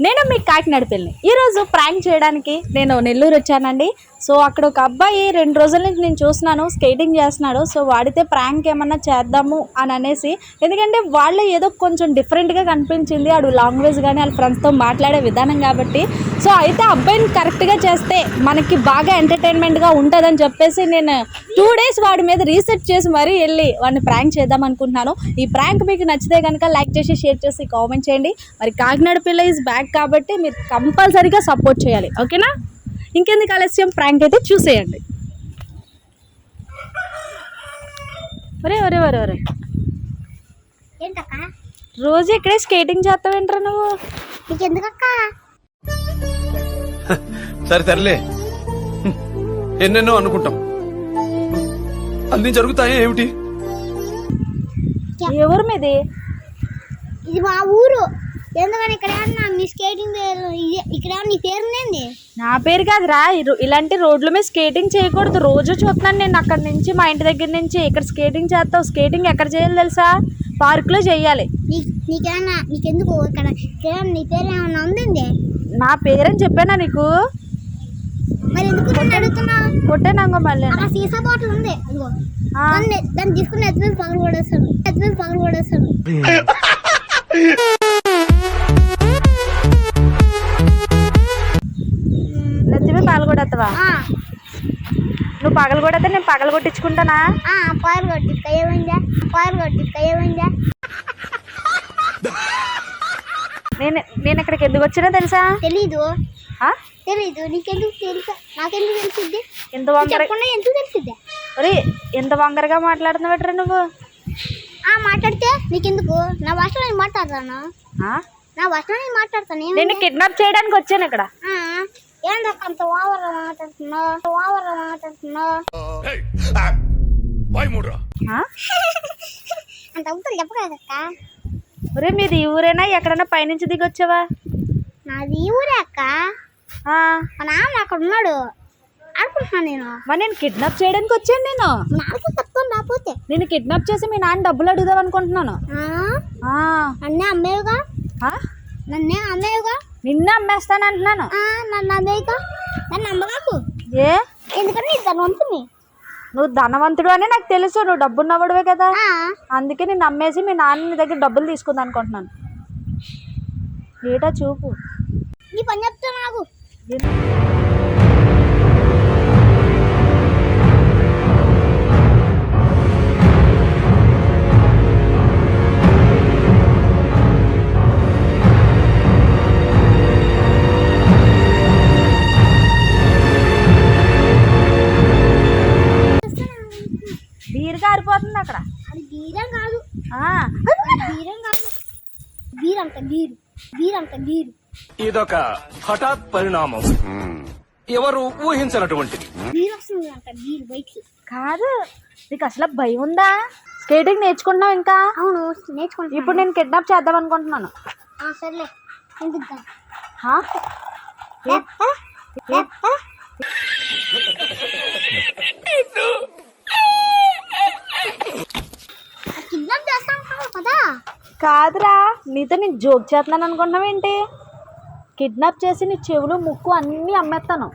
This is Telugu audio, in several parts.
నేను మీ కాకినాడ పిల్లని ఈరోజు ప్రాంక్ చేయడానికి నేను నెల్లూరు వచ్చానండి. సో అక్కడ ఒక అబ్బాయి 2 రోజుల నుంచి నేను చూస్తున్నాను స్కేటింగ్ చేస్తున్నాడు. సో వాడితే ప్రాంక్ ఏమన్నా చేద్దాము అని అనేసి, ఎందుకంటే వాళ్ళు ఏదో కొంచెం డిఫరెంట్గా కనిపించింది ఆడు లాంగ్వేజ్ కానీ వాళ్ళ ఫ్రెండ్స్తో మాట్లాడే విధానం కాబట్టి. సో అయితే అబ్బాయిని కరెక్ట్గా చేస్తే మనకి బాగా ఎంటర్టైన్మెంట్గా ఉంటుందని చెప్పేసి నేను 2 డేస్ వాడి మీద రీసెర్చ్ చేసి మరీ వెళ్ళి వాడిని ప్రాంక్ చేద్దాం అనుకుంటున్నాను. ఈ ప్రాంక్ మీకు నచ్చితే కనుక లైక్ చేసి షేర్ చేసి కామెంట్ చేయండి. మరి కాకినాడ పిల్ల ఈజ్ బ్యాక్ కాబట్టి మీరు కంపల్సరీగా సపోర్ట్ చేయాలి, ఓకేనా? ఇంకెందుకు ఆలస్యం, ప్రాంక్ అయితే చూసేయండి. ఒరే ఒరే ఒరే ఒరే, రోజు ఇక్కడే స్కేటింగ్ చేస్తావేంట్రా నువ్వు? సరే సర్లే, ఎన్నెన్నో అనుకుంటాం, అన్ని జరుగుతాయి ఏమిటి? ఎవరు మీది? ఇది మా ఊరు. ఎందుకని ఇక్కడ మీ స్కేటింగ్ ఇక్కడ నీ పేరు ఉందండి? నా పేరు కాదురా, ఇలాంటి రోడ్ల మీద స్కేటింగ్ చేయకూడదు. రోజు చూస్తున్నాను నేను అక్కడ నుంచి, మా ఇంటి దగ్గర నుంచి. ఇక్కడ స్కేటింగ్ చేస్తావు. స్కేటింగ్ ఎక్కడ చేయాలి తెలుసా? పార్కులో చేయాలి. నీకెందుకు ఇక్కడ నీ పేరు ఏమన్నా ఉందండి? నా పేరని చెప్పానా నీకు? మరి ఎందుకు నన్ను అడుగుతున్నావు? కొట్టేనాంగో మళ్ళీ. సీసా బాటిల్ ఉంది, అదిగో దాన్ని తీసుకుని ఎత్తుమీద పగలు కొడేస్తాను. నెత్తిమే పగలు కొడతావా? నువ్వు పగలు కొడితే నేను పగలు కొట్టించుకుంటానా? పగలు కొట్టి కయ్యమైందా? నేను ఇక్కడికి ఎందుకు వచ్చినా తెలుసా? తెలీదు. నీకెందుకు తెలుసా? నాకెందుకు తెలిసిద్ది? ఎంత వంకర ఎందుకు తెలిసిద్ది? ఒరే, ఎంత వంకరగా మాట్లాడుతున్నావు బెటర్ నువ్వు. మాట్లాడితే నీకెందుకు? నా భాషలో నేను మాట్లాడతాను. నేను కిడ్నాప్ చేయడానికి వచ్చాను ఇక్కడ. ఏందక్క అంత ఓవర్గా మాట్లాడుతున్నావు? అంత అవుతుంది చెప్పగలక్క. ఒరే, మీది ఈ ఊరేనా? ఎక్కడన్నా పైనుంచి దిగి వచ్చావా? నాది ఈ ఊరే అక్క. మా నాన్న అక్కడ ఉన్నాడు, ఆడుకుంటున్నాను నేను. మరి నేను కిడ్నాప్ చేయడానికి వచ్చాను. నాకు తప్పని రాకపోతే నేను కిడ్నాప్ చేసి మీ నాన్న డబ్బులు అడుగుదాం అనుకుంటున్నాను. నన్నే అమ్మేవుగా. నిన్న అమ్మేస్తాను అంటున్నాను. నన్ను అమ్మేవుగా. నన్ను అమ్మగాకు. ఏ? ఎందుకంటే నీ ధనవంతుని. నువ్వు ధనవంతుడు అని నాకు తెలుసు, నువ్వు డబ్బున్నవాడువే కదా. అందుకే నేను అమ్మేసి మీ నాన్న దగ్గర డబ్బులు తీసుకుందాం అనుకుంటున్నాను. ఏటా చూపు. నీ పని చెప్తా నాకు. బీర్ కారిపోతుంది అక్కడ. అది బీరం కాదు. బీరు. ఇదొక హఠాత్ పరిణామం, ఎవరు ఊహించినటువంటిది. బీరు వస్తుంది అంట, బీరు బయటికి. కాదు, నీకు అసలు భయం ఉందా? స్కేటింగ్ నేర్చుకుంటున్నావు ఇంకా? అవును, నేర్చుకుంటా. ఇప్పుడు నేను కిడ్నాప్ చేద్దాం అనుకుంటున్నాను. సర్లే, ఎందుకు? కిడ్నాప్ చేస్తాను కదా. కాదురా, నీతో నేను జోక్ చేస్తున్నాను అనుకుంటున్నావు ఏంటి? కిడ్నాప్ చేసి నీ చెవులు ముక్కు అన్నీ అమ్మేస్తాను.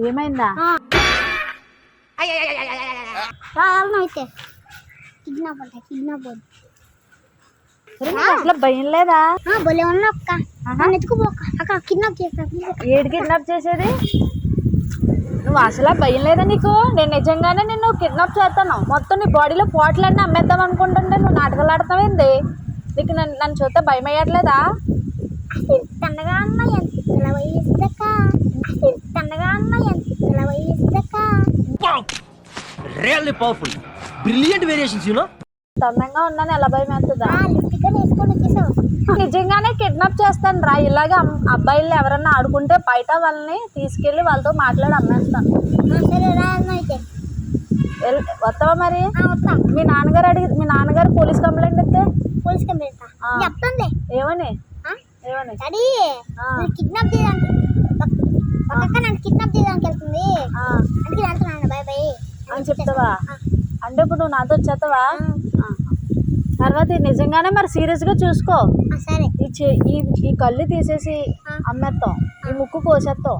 ఏమైందా? అయితే కిడ్నాప్ అసలు భయం లేదా? బొలే ఉన్నా అక్క. ఎత్తుకుపోక కిడ్నాప్ చేస్తాను. ఏడు కిడ్నాప్ చేసేది? నువ్వు అసలు భయం లేదా నీకు? నేను నిజంగానే నిన్ను కిడ్నాప్ చేస్తాను. మొత్తం నీ బాడీలో పోట్లన్నీ అమ్మేద్దాం అనుకుంటుంటే నువ్వు నాటకాలు ఆడతావేంది? నీకు నన్ను చూస్తే భయం అయ్యట్లేదా? తన్నగా అన్న ఎంత వయసుదక్క. Really powerful, brilliant variations, you know. తన్నంగా ఉన్నాను, ఎలా భయం వేస్తుందా? వేసుకొని వచ్చేసావు. నిజంగానే కిడ్నాప్ చేస్తాను రా. ఇలాగే అబ్బాయిలు ఎవరన్నా ఆడుకుంటే బయట వాళ్ళని తీసుకెళ్ళి వాళ్ళతో మాట్లాడి అమ్మేస్తాను. వస్తావా మరి? మీ నాన్నగారు పోలీస్ కంప్లైంట్ ఇస్తే? చెప్తానులే. ఏమని? కిడ్నాప్ చేయడానికి నన్ను కిడ్నాప్ చేయడానికి వెళ్తుంది, అందుకే వెళ్తున్నాను. బాయ్ బాయ్ అని చెప్తావా? అంటే ఇప్పుడు నువ్వు నాతో వచ్చేస్తావా? తర్వాత నిజంగానే మరి సీరియస్ గా చూసుకో. సరే. ఈ కళ్ళు తీసేసి అమ్మేస్తాం, ఈ ముక్కు కోసేస్తాం,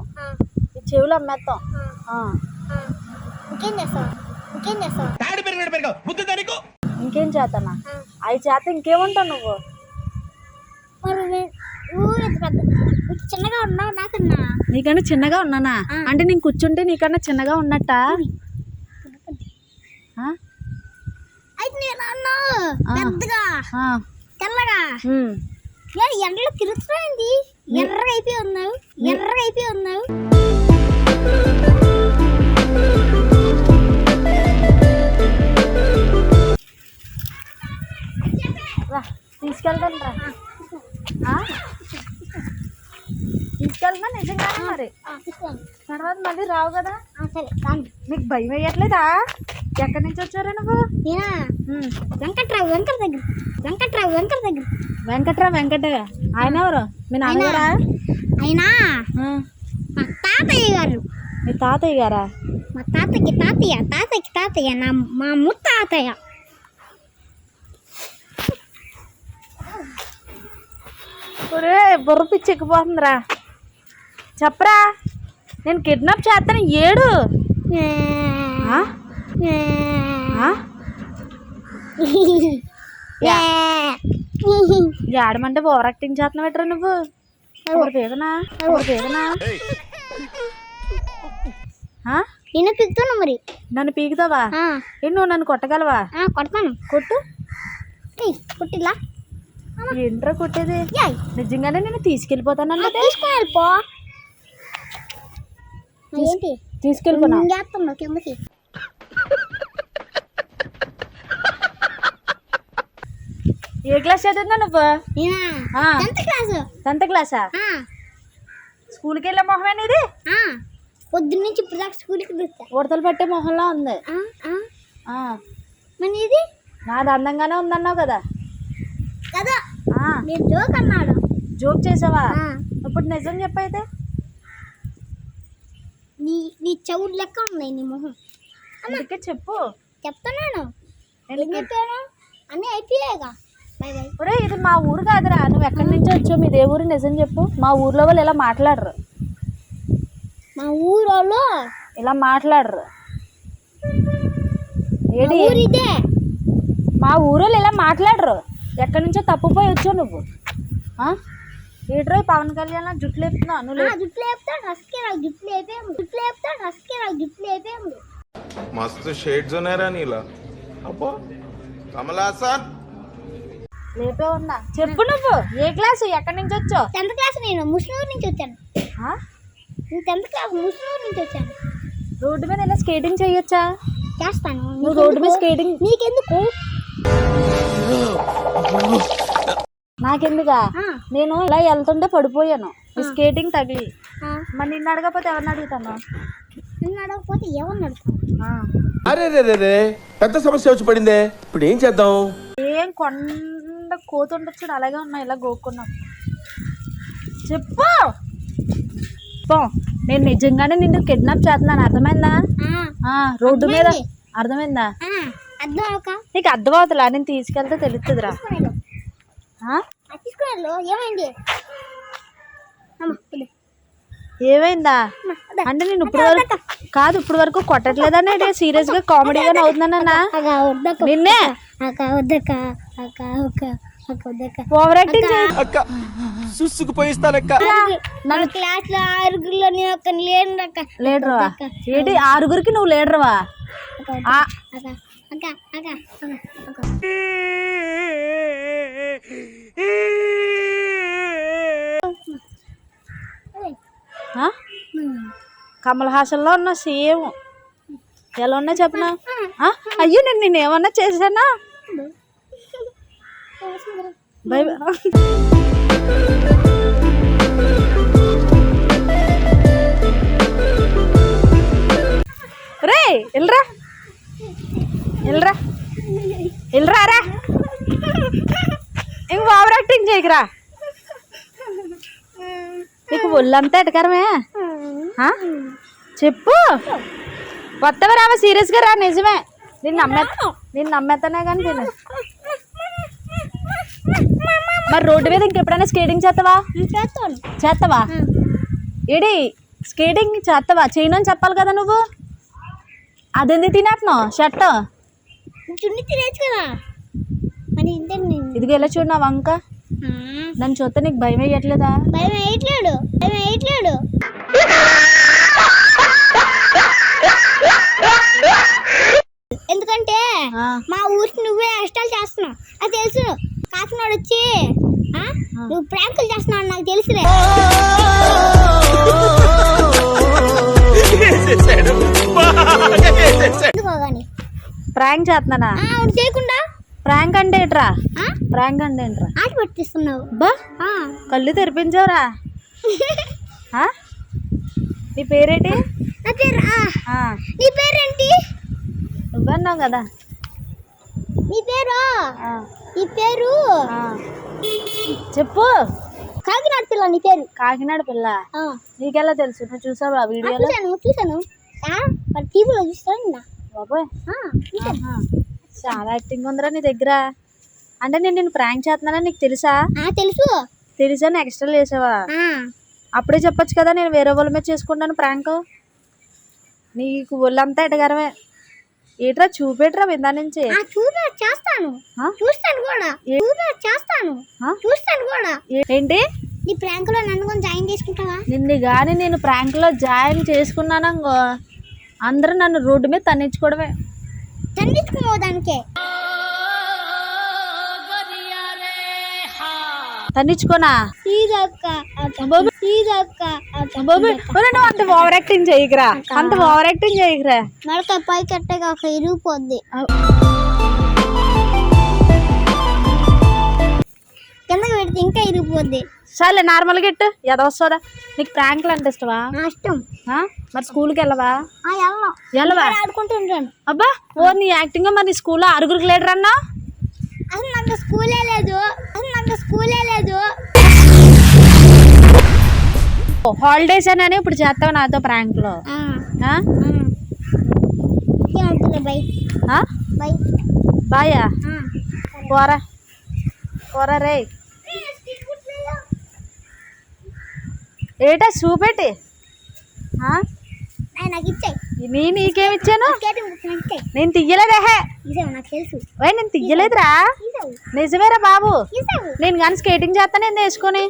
ఈ చెవులు అమ్మేస్తాం. ఇంకేం చేస్తావు? ఇంకేం చేస్తానా? అవి చేత ఇంకేముంటావు నువ్వు? మరి చిన్నగా ఉన్నావు నాకన్నా. నీకన్నా చిన్నగా ఉన్నానా? అంటే నేను కూర్చుంటే నీకన్నా చిన్నగా ఉన్నట్ట? అయితే నేను అన్నావు పెద్దగా తెల్లగా ఎండలో తిరుగుతున్నాయింది. ఎర్రగా అయిపోయి ఉన్నావు. తీసుకెళ్తాను రా. తీసుకెళ్తా నిజంగానే. మరి తర్వాత మళ్ళీ రావు కదా? సరే రాండి. నీకు భయం వేయట్లేదా? ఎక్కడి నుంచి వచ్చారా నువ్వు? వెంకట్రావు వెంకటయ్య ఆయన ఎవరు? మీ నాన్నగారా? అయినా మా తాతయ్య గారు. మీ తాతయ్య గారా? మా తాతయ్యకి తాతయ్య మా ముత్తాతయ్య. ఒరే బుర్ర పిచ్చి ఎక్కిపోతుందిరా. చెప్పరా, నేను కిడ్నాప్ చేస్తాను. ఏడు ఏడమంటే ఓవర్ యాక్టింగ్ చేస్తున్నావు ఎట్రా నువ్వు? ఏదనా నేను పీకుతాను. మరి నన్ను పీకుతావా? నువ్వు నన్ను కొట్టగలవా? కొడతాను. కొట్టు. కొట్టిలా ఏంట్రా కొట్టేది? నిజంగానే నేను తీసుకెళ్ళిపోతాను. తీసుకెళ్ళిపో. ఏంటి తీసుకెళ్ళిపోనా? చేస్తున్నావు కిందకి? ఏ క్లాస్ చదువుతున్నా నువ్వు? 10th క్లాసా? స్కూల్కి వెళ్ళే మొహమేనా ఇది? పొద్దున్న నుంచి ఇప్పుడు దాకా స్కూల్కి ఉడతలు పట్టే మొహంలా ఉంది. మరి ఇది నాది అందంగానే ఉందన్నావు కదా? కదా నేను జోక్ అన్నాడు. జోక్ చేసావా? ఇప్పుడు నిజం చెప్పైతే. నీ చెవుడు లెక్క ఉన్నాయి నీ మొహం. అందుకే చెప్పు. చెప్తున్నాను. ఎందుకు చెప్పాను? అన్నీ అయిపోయాయిగా. By by. ఒరే ఇది మా ఊరు కాదురా. నువ్వు ఎక్కడి నుంచి వచ్చావు? మీదే ఊరు? నిజం చెప్పు. మా ఊర్లో వాళ్ళు ఇలా మాట్లాడరు. మా ఊరోళ్ళు ఇలా మాట్లాడరు. ఏడి ఇదే మా ఊరోళ్ళు ఇలా మాట్లాడరు. ఎక్కడి నుంచో తప్పుపోయి వచ్చావు నువ్వు. ఏడ్రో పవన్ కళ్యాణ్ జుట్లు లేపుతున్నావు. నువ్వు జుట్లు లేపుతాడు. హస్కే నాకు జుట్లు లేపేము. मस्त शेड्स ఉన్నాయి రా నీలా. అబ్బో కమలాసన్ లేపే ఉన్నా. చెప్పు నువ్వు ఏ క్లాసు? ఎక్కడి నుంచి వచ్చావు? 10th class. నేను ముస్లిం నుంచి వచ్చాను. 10th క్లాస్ ముస్లిం నుంచి వచ్చాను. రోడ్డు మీద ఇలా స్కేటింగ్ చేయొచ్చా? చేస్తాను. నువ్వు రోడ్డు మీద స్కేటింగ్ నీకెందుకు? నాకెందుకా? నేను ఇలా వెళ్తుంటే పడిపోయాను. ఈ స్కేటింగ్ తగిలి. మరి నిన్ను అడగకపోతే ఎవరిని అడుగుతాను? నిన్ను అడగకపోతే ఎవరిని అడుగుతాను? అరే రే రే రే, పెద్ద సమస్య వచ్చి పడిందే. ఇప్పుడు ఏం చేద్దాం? ఏం కొండ కోతుండొచ్చు. అలాగే ఉన్నా ఇలా గోక్కున్నాం. చెప్పు. నేను నిజంగానే నిన్ను కిడ్నాప్ చేస్తున్నాను. అర్థమైందా? రోడ్డు మీద అర్థమైందా? నీకు అర్థమవుతుందా? నేను తీసుకెళ్తే తెలుస్తుందిరా. ఏమైందా అంటే నేను ఇప్పుడు వరకు కాదు, ఇప్పుడు వరకు కొట్టట్లేదనే సీరియస్ గా కామెడీగానే అవుతున్నానన్నా. నిన్నే ఓవర్ యాక్టింగ్ మన క్లాస్ లో 6గురిలో నేను ఒక లీడర్వా? ఏంటి 6గురికి నువ్వు లీడర్వా? కమల్ హాసన్లో ఉన్న సేమ్. ఎలా ఉన్నా చెప్పనా? అయ్యో నేను ఏమన్నా చేశానా? బై రే వెళ్ళరా రా. ఇంక ఓవర్ యాక్టింగ్ చేయకురా. నీకు ఒళ్ళంతా ఎటకరమే. చెప్పు. కొత్తగా రావా? సీరియస్గా రా. నిజమే. నిన్ను నమ్మేస్తానే కానీ తిను. మరి రోడ్డు మీద ఇంకెప్పుడైనా స్కేటింగ్ చేస్తావా? చేస్తాను. చేస్తావా? ఏడి స్కేటింగ్ చేస్తావా? చేయను అని చెప్పాలి కదా నువ్వు. అదెందుకు తినేస్తున్నావు షర్ట్? చున్నీ తినేచ్చు కదా అని ఇంతే. ఇదిగో ఎలా చూడు నా వంక. నన్ను చూస్తే నీకు భయం వేయట్లేదా? భయం వేయట్లేడు. ఎందుకంటే మా ఊరికి నువ్వే ఎక్స్ట్రాలు చేస్తున్నావు అది తెలుసు. కాకినాడ వచ్చి నువ్వు ప్రాంకులు చేస్తున్నావు నాకు తెలుసులే. ఎందుకోగాని ప్రాంక్ చేస్తున్నానా? అవును చేయకుండా. ప్రాంక్ అంటే ఏంట్రా? ప్రాంక్ అంటే ఏంట్రా? ఆట పట్టిస్తున్నావు. బా కళ్ళు తెరిపించావురా. నీ పేరేంటి? నా పేరు నీ పేరేంటి? నువ్వన్నావు కదా. నీ పేరు చెప్పు. కాకినాడ పిల్ల. నీ పేరు కాకినాడ పిల్ల. నీకెలా తెలుసు? నువ్వు చూసావా వీడియోలో? చూసాను. టీవీలో చూస్తాను బాబోయ్ చాలా యాక్టింగ్ ఉందిరా నీ దగ్గర. అంటే నేను ప్రాంక్ చేస్తున్నానని నీకు తెలుసా? తెలుసా నెక్స్ట్ చేసావా? అప్పుడే చెప్పొచ్చు కదా నేను వేరే వాళ్ళ మీద చేసుకుంటాను ప్రాంక్. నీకు ఒళ్ళంతా ఎటగారమే. ఏట్రా చూపెట్రా విందా నుంచి. ఏంటి నీ ప్రాంక్ లో నన్ను కొంచెం జాయిన్ చేసుకుంటావా? నిన్ను కానీ నేను ప్రాంక్ లో జాయిన్ చేసుకున్నానంగో అందరూ నన్ను రోడ్డు మీద తన్నించుకోవడమే. తన్నించుకోవడానికే తన్నించుకోనా? నువ్వు అంత ఓవర్ యాక్టింగ్ చేయకురా. మరొక పైకి ఎట్టగా ఒక ఇరిగిపోద్ది. కిందకి పెడితే ఇంకా ఇరిగిపోద్ది. సరే నార్మల్గా ఎట్టు ఎదవస్తుందా? నీకు ప్రాంక్లు అంటే ఇష్టమా? ఇష్టం. మరి స్కూల్కి వెళ్ళవా? వెళ్ళవా? ఆడుకుంటుంటాను. అబ్బా ఓ నీ యాక్టింగ్. మరి నీ స్కూల్లో ఆరుగురికి లీడర్ అన్నా? అసలు నాకు స్కూలే లేదు. హాలిడేస్ అని ఇప్పుడు చేస్తావు నాతో ప్రాంక్లో? బాయా కూర రే. ఏటా చూపెట్టి. నీకేమి ఇచ్చాను? నేను తీయలేదే. నేను తీయలేదురా. నిజమేరా బాబు. నేను కానీ స్కేటింగ్ చేస్తాను నేను వేసుకొని.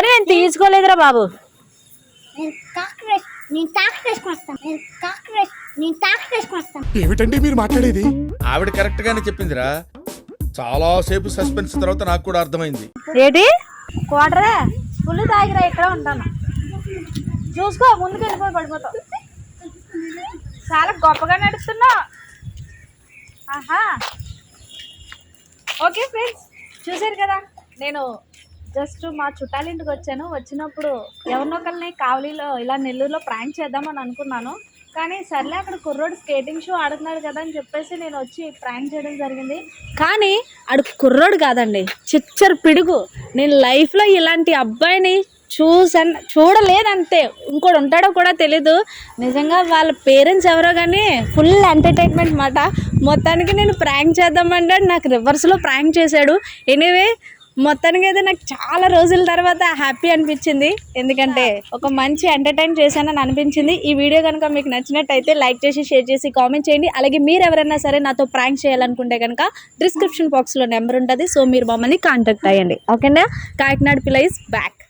నేను తీసుకోలేదురా బాబు. ఏమిటండి మీరు మాట్లాడేది? ఆవిడ కరెక్ట్ గానే చెప్పిందిరా. చాలా సేపు సస్పెన్స్ తర్వాత నాకు కూడా అర్థమైంది. ఏంటి కోటరే ఫుల్ తాగిరా. ఇక్కడ ఉంటాను చూసుకో. ముందుకు వెళ్ళిపోయి పడిపోతావు. చాలా గొప్పగా నడుస్తున్నావు. ఓకే ఫ్రెండ్స్ చూసారు కదా. నేను జస్ట్ మా చుట్టాలింటికి వచ్చాను. వచ్చినప్పుడు ఎవరినొకరిని కావలిలో ఇలా నెల్లూరులో ప్రాంక్ చేద్దామని అనుకున్నాను. కానీ సర్లే అక్కడ కుర్రోడు స్కేటింగ్ షో ఆడుతున్నాడు కదా అని చెప్పేసి నేను వచ్చి ప్రాంక్ చేయడం జరిగింది. కానీ ఆడు కుర్రోడు కాదండి, చిచ్చర్ పిడుగు. నేను లైఫ్లో ఇలాంటి అబ్బాయిని చూడలేదంతే. ఇంకోటి ఉంటాడో కూడా తెలీదు. నిజంగా వాళ్ళ పేరెంట్స్ ఎవరో కానీ ఫుల్ ఎంటర్టైన్మెంట్ మాట. మొత్తానికి నేను ప్రాంక్ చేద్దామంటే నాకు రివర్స్లో ప్రాంక్ చేశాడు. ఎనీవే మొత్తానికి అయితే నాకు చాలా రోజుల తర్వాత హ్యాపీ అనిపించింది. ఎందుకంటే ఒక మంచి ఎంటర్టైన్ చేశానని అనిపించింది. ఈ వీడియో కనుక మీకు నచ్చినట్టయితే లైక్ చేసి షేర్ చేసి కామెంట్ చేయండి. అలాగే మీరు ఎవరైనా సరే నాతో ప్రాంక్ చేయాలనుకుంటే కనుక డిస్క్రిప్షన్ బాక్స్లో నెంబర్ ఉంటుంది. సో మీరు మమ్మల్ని కాంటాక్ట్ అయ్యండి. ఓకేనా? కాకినాడ పిల్ల ఇస్ బ్యాక్.